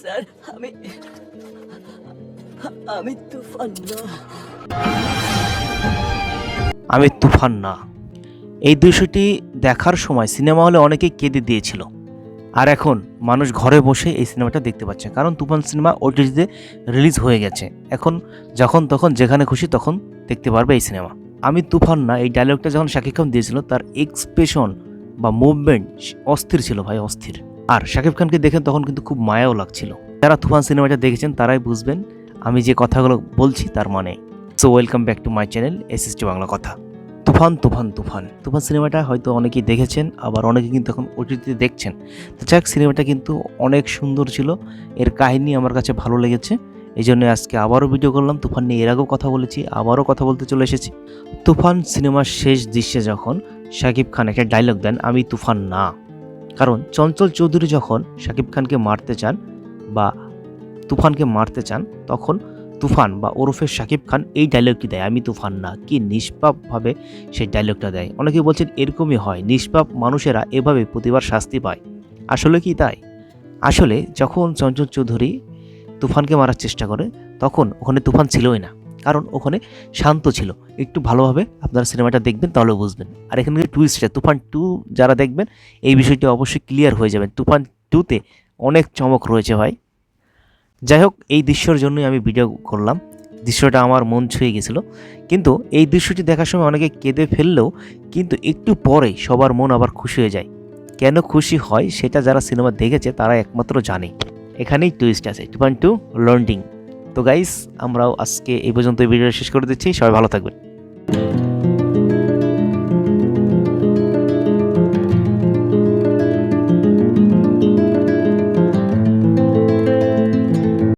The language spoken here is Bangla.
স্যার, আমি আমি তুফান না। আমি তুফান না। এই দৃশ্যটি দেখার সময় সিনেমা হলে অনেকেই কেঁদে দিয়েছিল। আর এখন মানুষ ঘরে বসে এই সিনেমাটা দেখতে পাচ্ছে, কারণ তুফান সিনেমা ওটিটিতে রিলিজ হয়ে গেছে। এখন যখন তখন যেখানে খুশি তখন দেখতে পারবে এই সিনেমা। আমি তুফান না, এই ডায়লগটা যখন শাকিব খান দিয়েছিল, তার এক্সপ্রেশন বা মুভমেন্ট অস্থির ছিল ভাই, অস্থির। আর শাকিব খানকে দেখে তখন কিন্তু খুব মায়াও লাগছিল। যারা তুফান সিনেমাটা দেখেছেন তারাই বুঝবেন আমি যে কথাগুলো বলছি তার মানে। So welcome back to my channel SST Bangla কথা। তুফান তুফান তুফান তুফান সিনেমাটা হয়তো অনেকেই দেখেছেন, আবার অনেকে কিন্তু এখন ওটিটিতে দেখছেন। তো যাক, সিনেমাটা কিন্তু অনেক সুন্দর ছিল, এর কাহিনী আমার কাছে ভালো লেগেছে। এই জন্য আজকে আবারও ভিডিও করলাম। তুফান নিয়ে এর আগেও কথা বলেছি, আবারও কথা বলতে চলে এসেছি। তুফান সিনেমার শেষ দৃশ্যে যখন শাকিব খান একটা ডায়লগ দেন, আমি তুফান না। কারণ চঞ্চল চৌধুরী যখন শাকিব খানকে মারতে চান বা তুফানকে মারতে চান, তখন তুফান বা ওরফে শাকিব খান এই ডায়লগটি দেয়, আমি তুফান না। কি নিষ্পাপভাবে সেই ডায়লগটা দেয়। অনেকে বলছেন এরকমই হয়, নিষ্পাপ মানুষেরা এভাবে প্রতিবার শাস্তি পায়। আসলে কি তাই? আসলে যখন চঞ্চল চৌধুরী তুফানকে মারার চেষ্টা করে, তখন ওখানে তুফান ছিলই না, কারণ ওখানে শান্ত ছিল। একটু ভালোভাবে আপনারা সিনেমাটা দেখবেন, তাহলে বুঝবেন। আর এখানে টুইস্টটা তুফান 2 যারা দেখবেন এই বিষয়টি অবশ্যই ক্লিয়ার হয়ে যাবেন। তুফান 2তে অনেক চমক রয়েছে ভাই। যাই হোক, এই দৃশ্যর জন্যই আমি ভিডিও করলাম। দৃশ্যটা আমার মন ছুঁয়ে গেছিল। কিন্তু এই দৃশ্যটি দেখার সময় অনেকে কেঁদে ফেললেও কিন্তু একটু পরেই সবার মন আবার খুশি হয়ে যায়। কেন খুশি হয় সেটা যারা সিনেমা দেখেছে তারা একমাত্র জানে। এখানেই টুইস্ট আছে। তুফান 2 লন্ডিং। তো গাইস, আমরাও আজকে এই পর্যন্ত ভিডিও শেষ করে দিচ্ছি। সবাই ভালো থাকবেন।